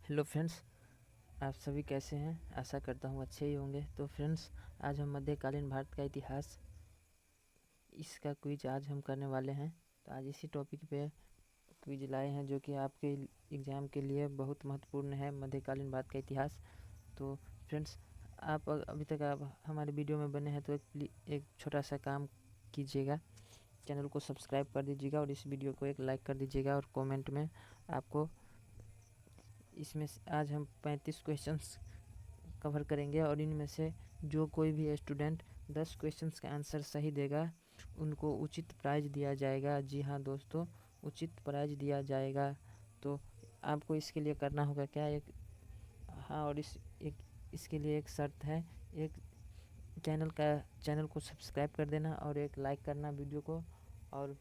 Hello friends, आप सभी कैसे हैं? आशा करता हूँ अच्छे ही होंगे। तो फ्रेंड्स, आज हम मध्यकालीन भारत का इतिहास इसका क्विज आज हम करने वाले हैं। तो आज इसी टॉपिक पे क्विज लाए हैं जो कि आपके एग्ज़ाम के लिए बहुत महत्वपूर्ण है, मध्यकालीन भारत का इतिहास। तो फ्रेंड्स, आप अभी तक आप हमारे वीडियो में बने हैं तो एक छोटा सा काम कीजिएगा, चैनल को सब्सक्राइब कर दीजिएगा और इस वीडियो को एक लाइक कर दीजिएगा। और कमेंट में आपको इसमें आज हम 35 क्वेश्चंस कवर करेंगे और इनमें से जो कोई भी स्टूडेंट 10 क्वेश्चंस का आंसर सही देगा उनको उचित प्राइज दिया जाएगा। जी हाँ दोस्तों, उचित प्राइज दिया जाएगा। तो आपको इसके लिए करना होगा क्या, और इसके लिए एक शर्त है, एक चैनल को सब्सक्राइब कर देना और एक लाइक करना वीडियो को, और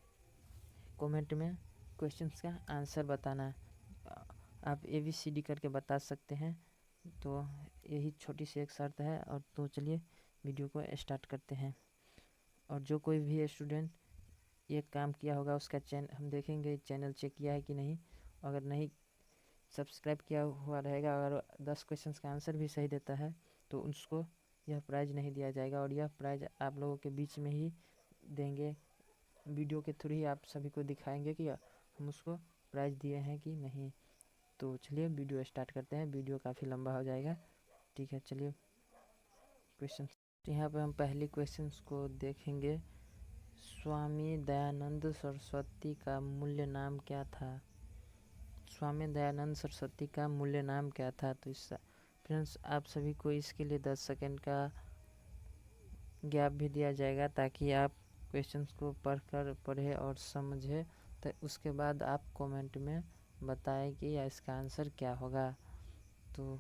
कमेंट में क्वेश्चंस का आंसर बताना। आप ABCD करके बता सकते हैं। तो यही छोटी सी एक शर्त है। और तो चलिए वीडियो को स्टार्ट करते हैं। और जो कोई भी स्टूडेंट ये काम किया होगा उसका हम देखेंगे चैनल चेक किया है कि नहीं। अगर नहीं सब्सक्राइब किया हुआ रहेगा, अगर 10 क्वेश्चंस का आंसर भी सही देता है तो उसको यह प्राइज़ नहीं दिया जाएगा, और यह प्राइज़ आप लोगों के बीच में ही देंगे। वीडियो के थ्रू ही आप सभी को दिखाएंगे कि हम उसको प्राइज़ दिए हैं कि नहीं। तो चलिए वीडियो स्टार्ट करते हैं, वीडियो काफ़ी लंबा हो जाएगा। ठीक है, चलिए क्वेश्चन। यहाँ पे हम पहले क्वेश्चंस को देखेंगे। स्वामी दयानंद सरस्वती का मूल्य नाम क्या था? स्वामी दयानंद सरस्वती का मूल्य नाम क्या था? तो इस फ्रेंड्स, आप सभी को इसके लिए 10 सेकंड का गैप भी दिया जाएगा ताकि आप क्वेश्चंस को पढ़े और समझे। तो उसके बाद आप कमेंट में बताएं कि इसका आंसर क्या होगा। तो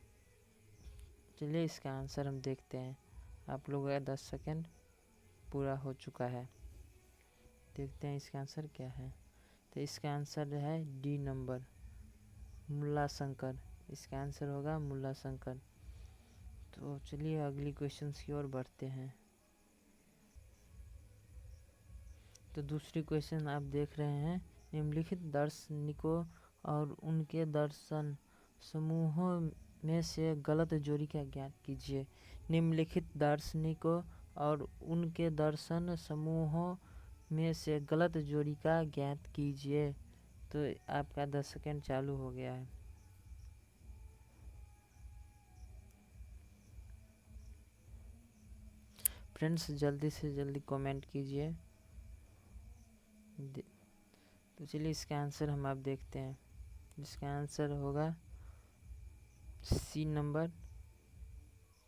चलिए इसका आंसर हम देखते हैं। आप लोगों का 10 सेकंड पूरा हो चुका है। देखते हैं इसका आंसर क्या है। तो इसका आंसर है डी नंबर, मुल्ला शंकर। इसका आंसर होगा मुल्ला शंकर। तो चलिए अगली क्वेश्चंस की ओर बढ़ते हैं। तो दूसरी क्वेश्चन आप देख रहे हैं, निम्नलिखित दार्शनिकों और उनके दर्शन समूहों में से गलत जोड़ी का ज्ञात कीजिए। निम्नलिखित दार्शनिकों और उनके दर्शन समूहों में से गलत जोड़ी का ज्ञात कीजिए। तो आपका 10 सेकंड चालू हो गया है। फ्रेंड्स, जल्दी से जल्दी कमेंट कीजिए। तो चलिए इसका आंसर हम आप देखते हैं। इसका आंसर होगा सी नंबर,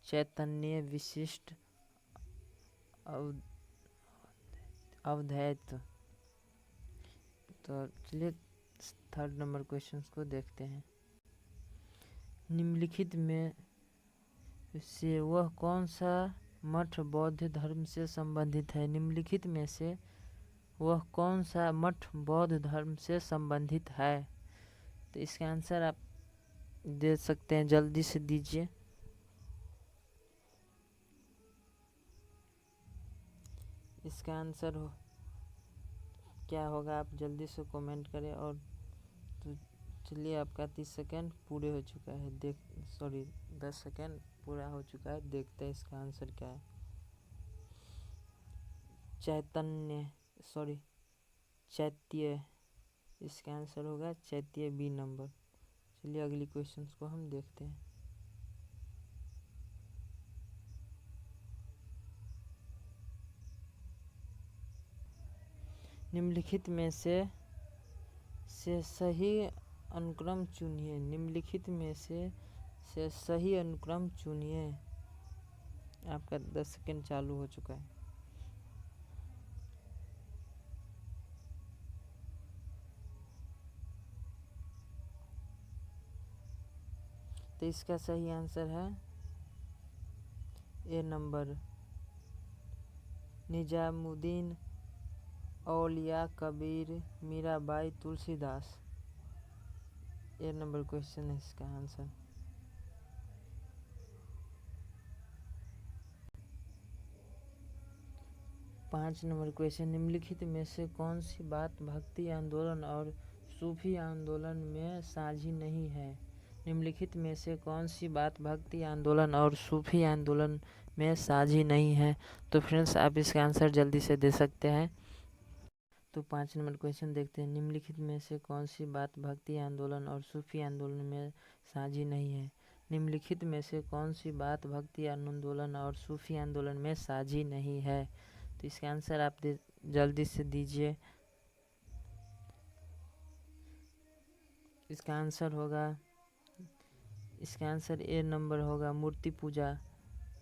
चैतन्य विशिष्ट अवधेयत्व। तो चलिए थर्ड नंबर क्वेश्चन को देखते हैं। निम्नलिखित में से वह कौन सा मठ बौद्ध धर्म से संबंधित है? निम्नलिखित में से वह कौन सा मठ बौद्ध धर्म से संबंधित है? तो इसका आंसर आप दे सकते हैं, जल्दी से दीजिए। इसका आंसर क्या होगा, आप जल्दी से कमेंट करें। और तो चलिए आपका 30 सेकंड पूरे हो चुका है। 10 सेकंड पूरा हो चुका है। देखते हैं इसका आंसर क्या है। चैत्य। इसका आंसर होगा चैत्य, बी नंबर। चलिए अगली क्वेश्चन को हम देखते हैं। निम्नलिखित में से सही अनुक्रम चुनिए। निम्नलिखित में से सही अनुक्रम चुनिए। आपका 10 सेकंड चालू हो चुका है। तो इसका सही आंसर है ए नंबर, निजामुद्दीन औलिया कबीर मीराबाई तुलसीदास। ए नंबर क्वेश्चन है इसका आंसर। पाँच नंबर क्वेश्चन, निम्नलिखित में से कौन सी बात भक्ति आंदोलन और सूफी आंदोलन में साझी नहीं है? निम्नलिखित में से कौन सी बात भक्ति आंदोलन और सूफी आंदोलन में साझी नहीं है? तो फ्रेंड्स आप इसका आंसर जल्दी से दे सकते हैं। तो 5 नंबर क्वेश्चन देखते हैं। निम्नलिखित में से कौन सी बात भक्ति आंदोलन और सूफी आंदोलन में साझी नहीं है? निम्नलिखित में से कौन सी बात भक्ति आंदोलन और सूफी आंदोलन में साझी नहीं है? तो इसका आंसर आप जल्दी से दीजिए। इसका आंसर ए नंबर होगा मूर्ति पूजा।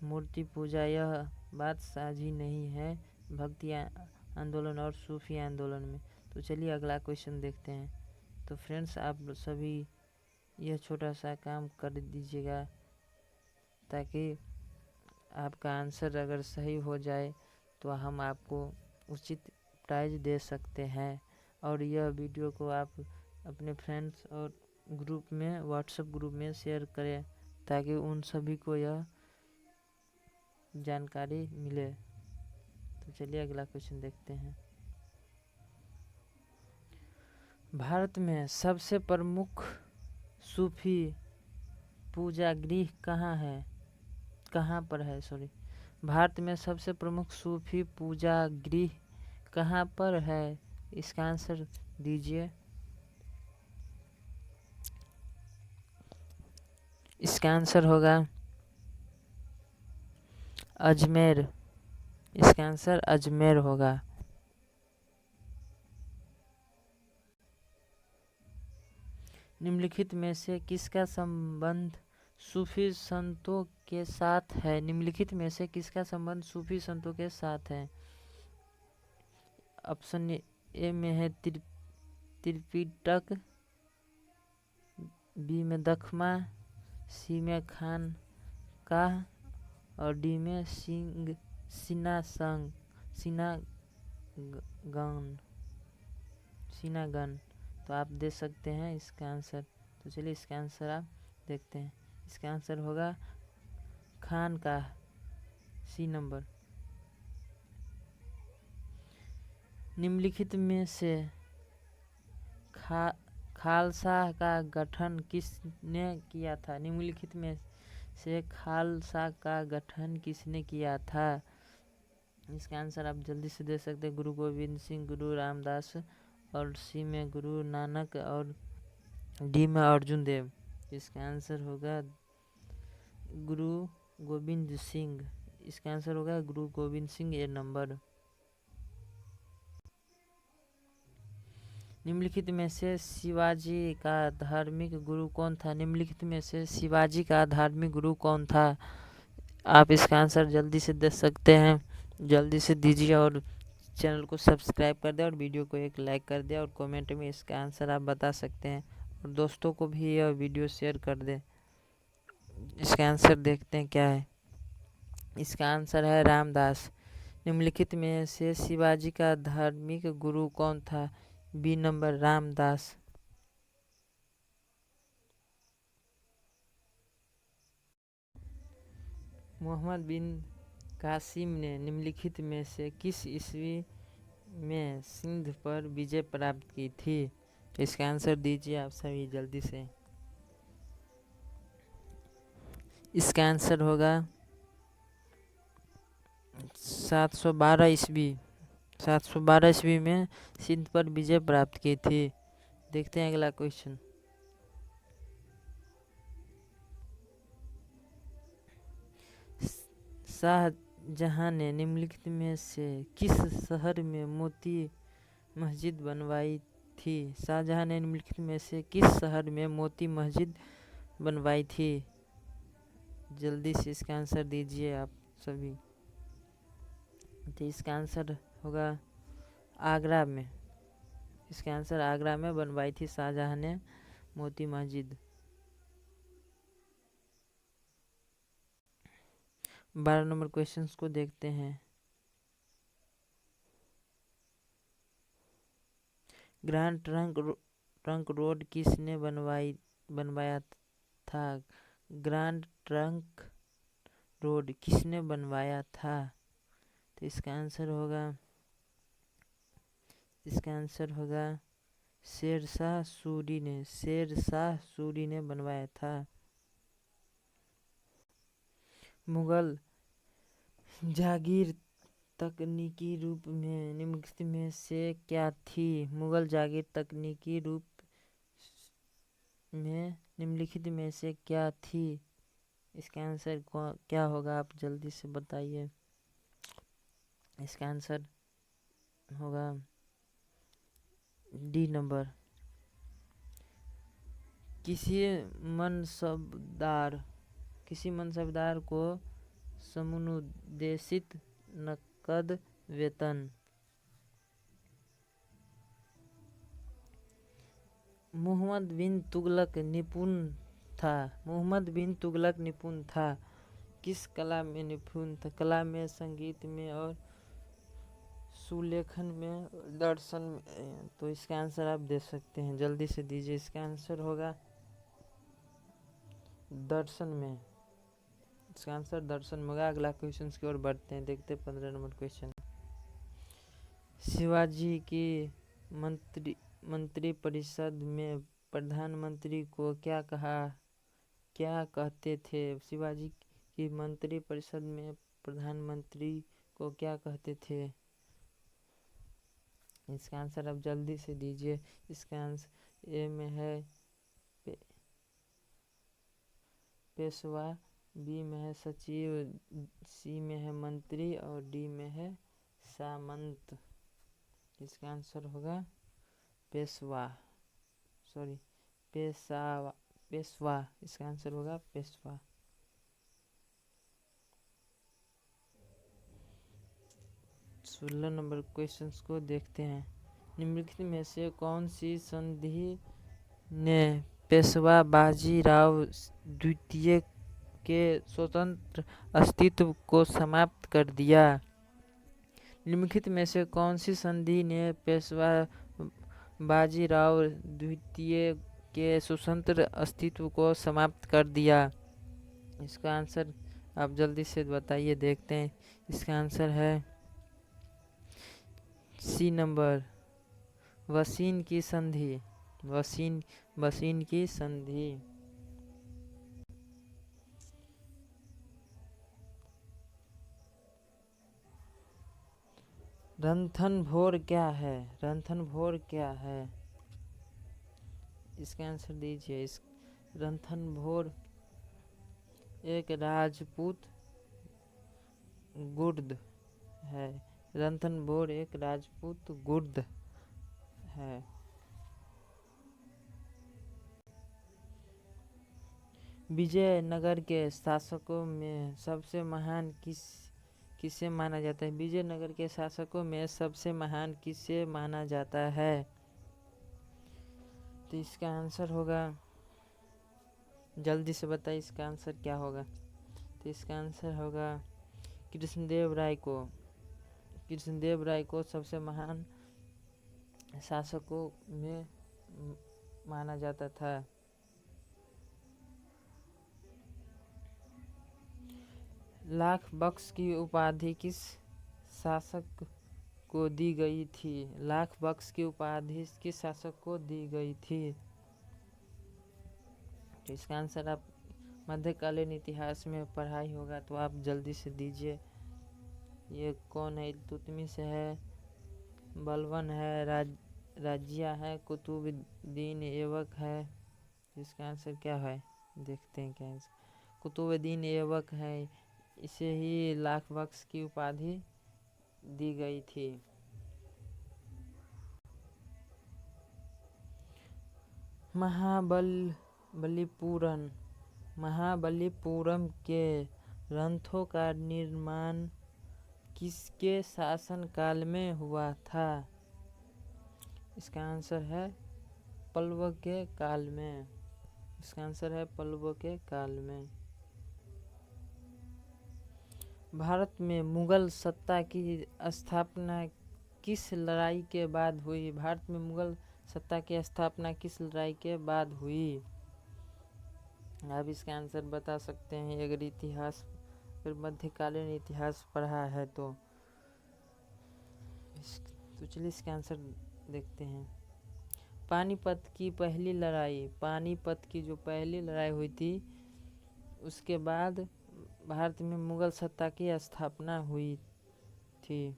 मूर्ति पूजा यह बात साझी नहीं है भक्ति आंदोलन और सूफी आंदोलन में। तो चलिए अगला क्वेश्चन देखते हैं। तो फ्रेंड्स आप सभी यह छोटा सा काम कर दीजिएगा ताकि आपका आंसर अगर सही हो जाए तो हम आपको उचित प्राइज दे सकते हैं। और यह वीडियो को आप अपने फ्रेंड्स और ग्रुप में व्हाट्सएप ग्रुप में शेयर करें ताकि उन सभी को यह जानकारी मिले। तो चलिए अगला क्वेश्चन देखते हैं। भारत में सबसे प्रमुख सूफी पूजा गृह कहाँ पर है? भारत में सबसे प्रमुख सूफी पूजा गृह कहाँ पर है? इसका आंसर दीजिए। इसका आंसर होगा अजमेर। इसका आंसर अजमेर होगा। निम्नलिखित में से किसका संबंध सूफी संतों के साथ है? निम्नलिखित में से किसका संबंध सूफी संतों के साथ है? ऑप्शन ए में है त्रिपिटक, बी में दखमा, सी में खान का और डी में सीनागन। तो आप दे सकते हैं इसका आंसर। तो चलिए इसका आंसर आप देखते हैं। इसका आंसर होगा खान का, सी नंबर। निम्नलिखित में से खालसा का गठन किसने किया था? निम्नलिखित में से खालसा का गठन किसने किया था? इसका आंसर आप जल्दी से दे सकते हैं। गुरु गोविंद सिंह, गुरु रामदास और सी में गुरु नानक और डी में अर्जुन देव। इसका आंसर होगा गुरु गोविंद सिंह। इसका आंसर होगा गुरु गोविंद सिंह, ए नंबर। निम्नलिखित में से शिवाजी का धार्मिक गुरु कौन था? निम्नलिखित में से शिवाजी का धार्मिक गुरु कौन था? आप इसका आंसर जल्दी से दे सकते हैं। जल्दी से दीजिए और चैनल को सब्सक्राइब कर दें और वीडियो को एक लाइक कर दें और कमेंट में इसका आंसर आप बता सकते हैं और दोस्तों को भी यह वीडियो शेयर कर दें। इसका आंसर देखते हैं क्या है। इसका आंसर है रामदास। निम्नलिखित में से शिवाजी का धार्मिक गुरु कौन था? B number Ramdas. मोहम्मद बिन कासिम ने निम्नलिखित में से किस ईस्वी में सिंध पर विजय प्राप्त की थी? इसका आंसर दीजिए आप सभी जल्दी से। इसका आंसर होगा 712 ईस्वी। 712 ईस्वी में सिंध पर विजय प्राप्त की थी। देखते हैं अगला क्वेश्चन। शाहजहां ने निम्नलिखित में से किस शहर में मोती मस्जिद बनवाई थी? शाहजहां ने निम्नलिखित में से किस शहर में मोती मस्जिद बनवाई थी? जल्दी से इसका आंसर दीजिए आप सभी। तो इसका आंसर होगा आगरा में। इसका आंसर आगरा में बनवाई थी शाहजहां ने मोती मस्जिद। 12 नंबर क्वेश्चंस को देखते हैं। ग्रैंड ट्रंक रोड किसने बनवाया था? ग्रैंड ट्रंक रोड किसने बनवाया था? तो इसका आंसर होगा शेरशाह सूरी ने बनवाया था। मुगल जागीर तकनीकी रूप में निम्नलिखित में से क्या थी? मुगल जागीर तकनीकी रूप में निम्नलिखित में से क्या थी? इसका आंसर क्या होगा, आप जल्दी से बताइए। इसका आंसर होगा डी नंबर। किसी मनसबदार को समनुदेशित नकद वेतन। मोहम्मद बिन तुगलक निपुण था। किस कला में निपुण था? कला में, संगीत में और सुलेखन में, दर्शन में। तो इसका आंसर आप दे सकते हैं, जल्दी से दीजिए। इसका आंसर होगा दर्शन में। इसका आंसर दर्शन में होगा। अगला क्वेश्चन की ओर बढ़ते हैं, देखते हैं 15 नंबर क्वेश्चन। शिवाजी की मंत्री परिषद में प्रधानमंत्री को क्या कहते थे? शिवाजी की मंत्री परिषद में प्रधानमंत्री को क्या कहते थे? इसका आंसर आप जल्दी से दीजिए। इसका आंसर ए में है पेशवा, बी में है सचिव, सी में है मंत्री और डी में है सामंत। इसका आंसर होगा पेशवा। इसका आंसर होगा पेशवा। 16 नंबर क्वेश्चन को देखते हैं। निम्नलिखित में से कौन सी संधि ने पेशवा बाजीराव द्वितीय के स्वतंत्र अस्तित्व को समाप्त कर दिया? निम्नलिखित में से कौन सी संधि ने पेशवा बाजीराव द्वितीय के स्वतंत्र अस्तित्व को समाप्त कर दिया? इसका आंसर आप जल्दी से बताइए, देखते हैं। इसका आंसर है सी नंबर, वसीन की संधि। वसीन की संधि। रणथंभौर क्या है? रणथंभौर क्या है? इसका आंसर दीजिए। रणथंभौर एक राजपूत गुर्द है। रणथंभौर एक राजपूत गुर्द है। विजयनगर के शासकों में सबसे महान किसे माना जाता है? विजयनगर के शासकों में सबसे महान किसे माना जाता है? तो इसका आंसर होगा, जल्दी से बताइए इसका आंसर क्या होगा। तो इसका आंसर होगा कृष्णदेव राय को सबसे महान शासकों में माना जाता था। लाख बख्श की उपाधि किस शासक को दी गई थी? लाख बख्श की उपाधि किस शासक को दी गई थी? तो इसका आंसर आप मध्यकालीन इतिहास में पढ़ाई होगा, तो आप जल्दी से दीजिए। ये कौन है? इल्तुतमिश है, बलबन है, राजिया है, कुतुबुद्दीन ऐबक है। इसका आंसर क्या है, देखते हैं क्या आंसर। कुतुबुद्दीन ऐबक है। इसे ही लाख बख्श की उपाधि दी गई थी। महाबलीपुरम के ग्रंथों का निर्माण किसके शासनकाल में हुआ था? इसका आंसर है पल्लव के काल में। इसका आंसर है पल्लव के काल में। भारत में मुगल सत्ता की स्थापना किस लड़ाई के बाद हुई? भारत में मुगल सत्ता की स्थापना किस लड़ाई के बाद हुई? आप इसका आंसर बता सकते हैं अगर मध्यकालीन इतिहास पढ़ा है तो। चलिए इसका आंसर देखते हैं। पानीपत की पहली लड़ाई, पानीपत की जो पहली लड़ाई हुई थी उसके बाद भारत में मुगल सत्ता की स्थापना हुई थी।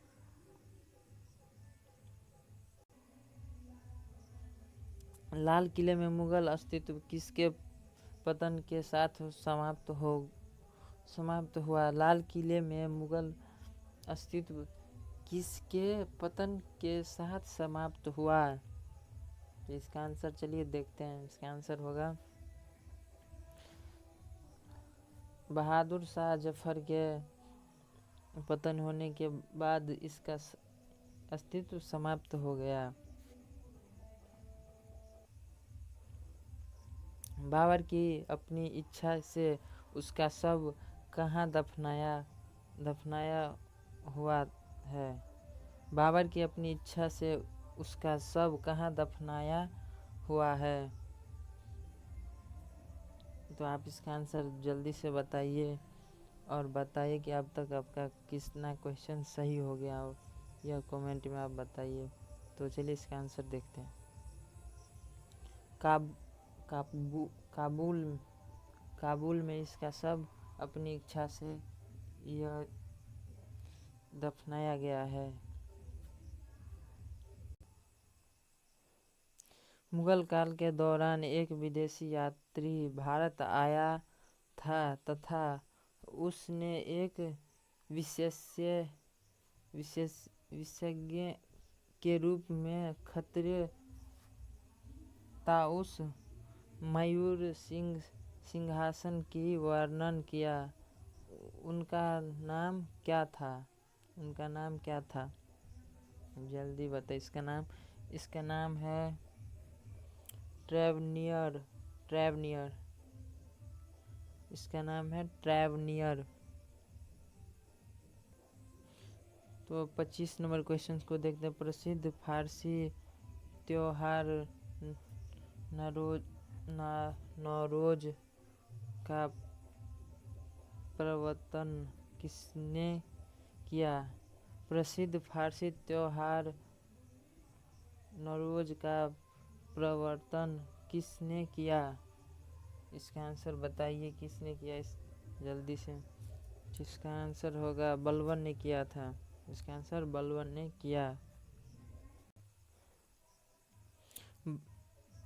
लाल किले में मुगल अस्तित्व किसके पतन के साथ समाप्त हुआ? लाल किले में मुगल अस्तित्व किसके पतन के साथ समाप्त हुआ? तो इसका आंसर चलिए देखते हैं। इसका आंसर होगा बहादुर शाह जफर के पतन होने के बाद इसका अस्तित्व समाप्त हो गया। बाबर की अपनी इच्छा से उसका शव कहाँ दफनाया हुआ है? बाबर की अपनी इच्छा से उसका शव कहाँ दफनाया हुआ है? तो आप इसका आंसर जल्दी से बताइए और बताइए कि अब तक आपका कितना क्वेश्चन सही हो गया हो, यह कमेंट में आप बताइए। तो चलिए इसका आंसर देखते हैं। काबुल में इसका शव अपनी इच्छा से यह दफनाया गया है। मुगल काल के दौरान एक विदेशी यात्री भारत आया था तथा उसने एक विशेषज्ञ के रूप में खतरे ताउस मयूर सिंहासन की वर्णन किया। उनका नाम क्या था? जल्दी बताइए इसका नाम है ट्रैवनियर। इसका नाम है ट्रैवनियर। तो 25 नंबर क्वेश्चन को देखते हैं। प्रसिद्ध फारसी त्योहार नौरोज का प्रवर्तन किसने किया? प्रसिद्ध फारसी त्योहार नौरोज का प्रवर्तन किसने किया? इसका आंसर बताइए किसने किया जल्दी से। जिसका आंसर होगा बलबन ने किया था। इसका आंसर बलबन ने किया।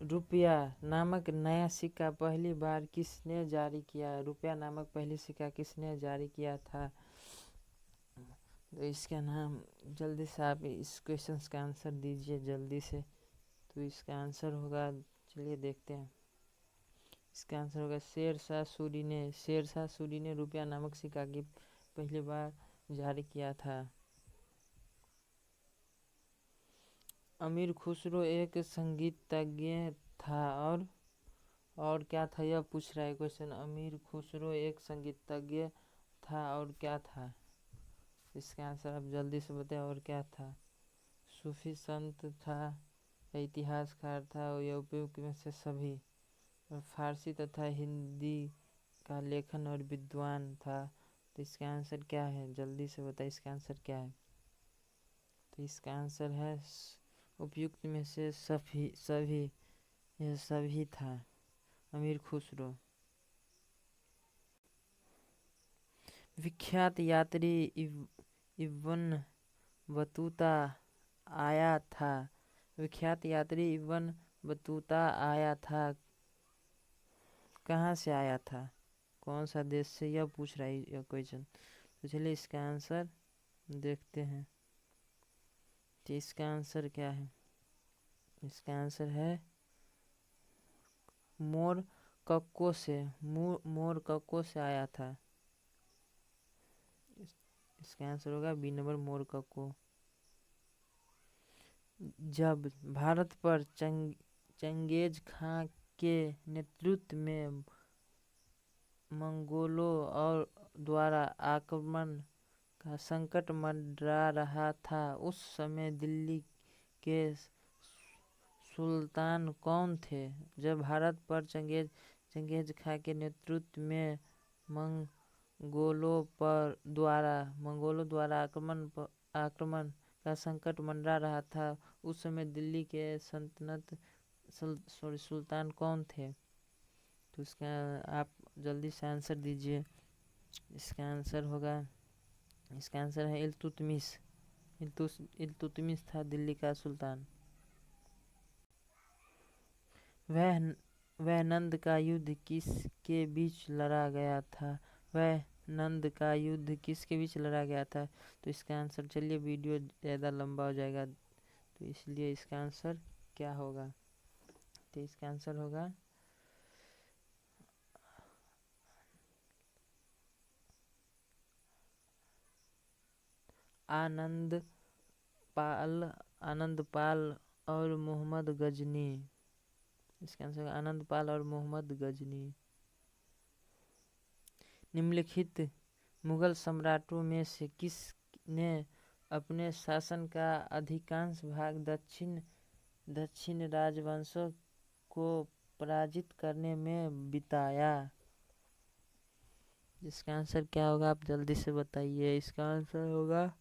रुपया नामक नया सिक्का पहली बार किसने जारी किया? रुपया नामक पहली सिक्का किसने जारी किया था? तो इसका नाम जल्दी से आप इस क्वेश्चन का आंसर दीजिए जल्दी से। तो इसका आंसर होगा, चलिए देखते हैं। इसका आंसर होगा शेरशाह सूरी ने रुपया नामक सिक्का की पहली बार जारी किया था। अमीर खुसरो एक संगीतज्ञ था और क्या था, यह पूछ रहा है क्वेश्चन। अमीर खुसरो एक संगीतज्ञ था और क्या था? इसका आंसर आप जल्दी से बताएं। और क्या था? सूफी संत था, इतिहासकार था, या उपयुक्त में से सभी? और फारसी तथा हिंदी का लेखन और विद्वान था। तो इसका आंसर क्या है? जल्दी से बताइए इसका आंसर क्या है। तो इसका आंसर है उपयुक्त में से सभी यह सभी था अमीर खुसरो। विख्यात यात्री इब्न बतूता आया था। विख्यात यात्री इब्न बतूता आया था, कहाँ से आया था? कौन सा देश से? यह पूछ रहा है यह क्वेश्चन। तो चलिए इसका आंसर देखते हैं। तो इसका आंसर क्या है? इसका आंसर है मोरक्को से आया था। इसका आंसर होगा बी नंबर मोरक्को। जब भारत पर चंगेज खां के नेतृत्व में मंगोलों और द्वारा आक्रमण का संकट मंडरा रहा था, उस समय दिल्ली के सुल्तान कौन थे? जब भारत पर चंगेज खां के नेतृत्व में मंगोलों द्वारा आक्रमण का संकट मंडरा रहा था, उस समय दिल्ली के सल्तनत सुल्तान कौन थे? तो इसका आप जल्दी से आंसर दीजिए। इसका आंसर है इल्तुतमिश। इल्तुतमिश था दिल्ली का सुल्तान। वह नंद का युद्ध किसके बीच लड़ा गया था? वह नंद का युद्ध किसके बीच लड़ा गया था? तो इसका आंसर, चलिए वीडियो ज़्यादा लंबा हो जाएगा तो इसलिए इसका आंसर क्या होगा? तो इसका आंसर होगा आनंद पाल और मोहम्मद गजनी। इसका आंसर आनंद पाल और मोहम्मद गजनी। निम्नलिखित मुगल सम्राटों में से किसने अपने शासन का अधिकांश भाग दक्षिण राजवंशों को पराजित करने में बिताया? इसका आंसर क्या होगा? आप जल्दी से बताइए। इसका आंसर होगा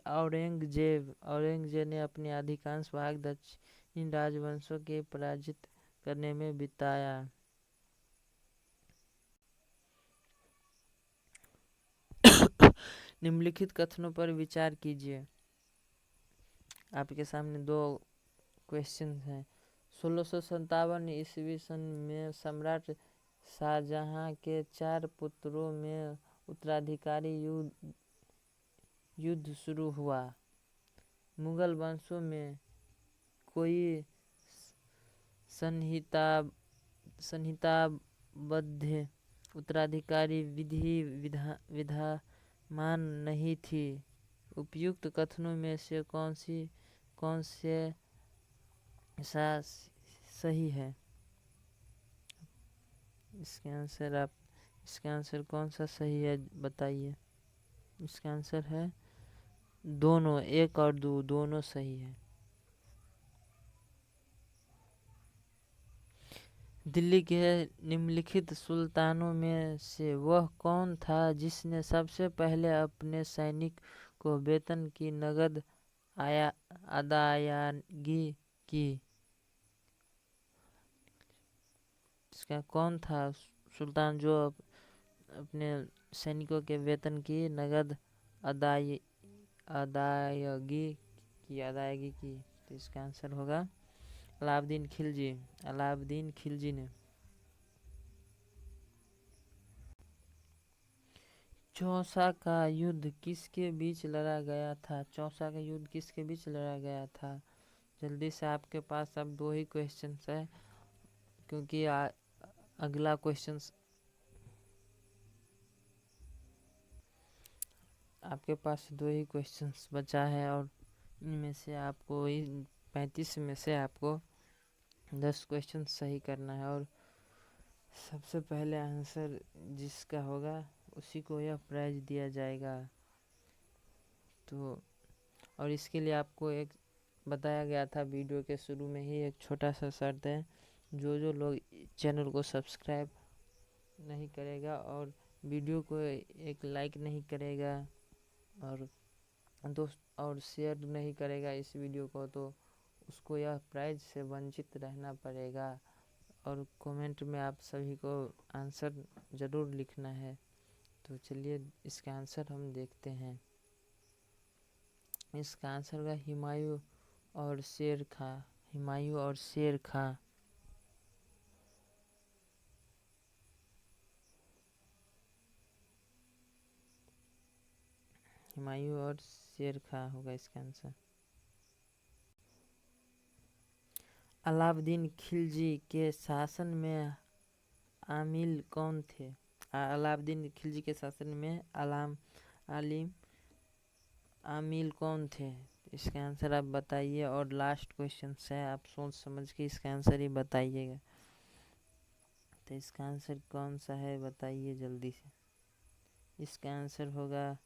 औरंगजेब ने अपने अधिकांश भाग दक्षिण राजवंशों के पराजित करने में बिताया। निम्नलिखित कथनों पर विचार कीजिए। आपके सामने दो क्वेश्चन हैं। 1657 ईस्वी सन में सम्राट शाहजहां के 4 पुत्रों में उत्तराधिकारी युद्ध शुरू हुआ। मुगल वंशों में कोई संहिताबद्ध उत्तराधिकारी विधि विद्यमान नहीं थी। उपयुक्त कथनों में से कौन से सही है? इसका आंसर कौन सा सही है बताइए। इसका आंसर है दोनों, 1 और 2 दोनों सही है। दिल्ली के निम्नलिखित सुल्तानों में से वह कौन था जिसने सबसे पहले अपने सैनिक को वेतन की नकद अदायगी की? इसका कौन था सुल्तान जो अपने सैनिकों के वेतन की नकद अदायगी की? तो इसका आंसर होगा अलाउद्दीन खिलजी ने। चौसा का युद्ध किसके बीच लड़ा गया था? चौसा का युद्ध किसके बीच लड़ा गया था? जल्दी से, आपके पास अब 2 ही क्वेश्चन है क्योंकि अगला क्वेश्चन आपके पास 2 ही क्वेश्चंस बचा है और इनमें से आपको 35 में से आपको 10 क्वेश्चन सही करना है और सबसे पहले आंसर जिसका होगा उसी को यह प्राइज दिया जाएगा। तो और इसके लिए आपको एक बताया गया था वीडियो के शुरू में ही, एक छोटा सा शर्त है। जो लोग चैनल को सब्सक्राइब नहीं करेगा और वीडियो को एक लाइक नहीं करेगा और और शेयर नहीं करेगा इस वीडियो को, तो उसको यह प्राइज से वंचित रहना पड़ेगा। और कमेंट में आप सभी को आंसर ज़रूर लिखना है। तो चलिए इसका आंसर हम देखते हैं। इसका आंसर होगा हुमायूं और शेर खां। हुमायूं और शेर खां। हुमायूं और शेर खां होगा इसका आंसर। अलाउद्दीन खिलजी के शासन में आमिल कौन थे? अलाउद्दीन खिलजी के शासन में आमिल कौन थे? इसका आंसर आप बताइए और लास्ट क्वेश्चन है, आप सोच समझ के इसका आंसर ही बताइएगा। तो इसका आंसर कौन सा है बताइए जल्दी से। इसका आंसर होगा,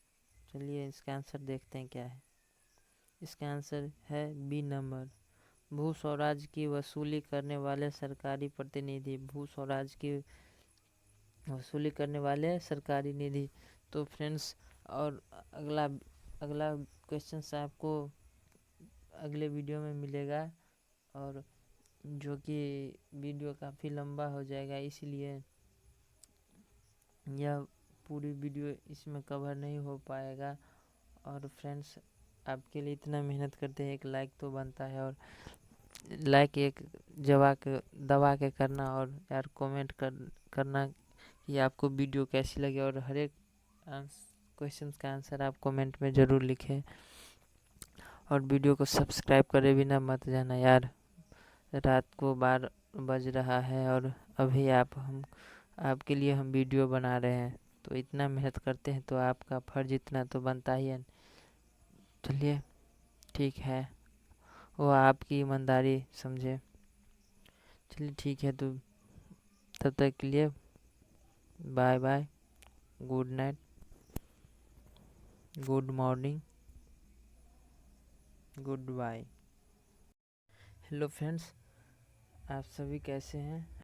चलिए इसका आंसर देखते हैं क्या है। इसका आंसर है बी नंबर, भू स्वराज की वसूली करने वाले सरकारी प्रतिनिधि। भू स्वराज की वसूली करने वाले सरकारी निधि। तो फ्रेंड्स, और अगला क्वेश्चन से आपको अगले वीडियो में मिलेगा, और जो कि वीडियो काफ़ी लंबा हो जाएगा, इसलिए यह पूरी वीडियो इसमें कवर नहीं हो पाएगा। और फ्रेंड्स, आपके लिए इतना मेहनत करते हैं, एक लाइक तो बनता है, और लाइक एक दबा के करना, और यार कमेंट करना कि आपको वीडियो कैसी लगी, और हर एक क्वेश्चंस का आंसर आप कमेंट में ज़रूर लिखें। और वीडियो को सब्सक्राइब करे बिना मत जाना यार, रात को 12 बज रहा है और अभी आपके लिए हम वीडियो बना रहे हैं, तो इतना मेहनत करते हैं तो आपका फर्ज इतना तो बनता ही है। चलिए ठीक है, वो आपकी ईमानदारी समझे। चलिए ठीक है, तो तब तक के लिए bye bye, good night, good morning, good bye. Hello friends, आप सभी कैसे हैं?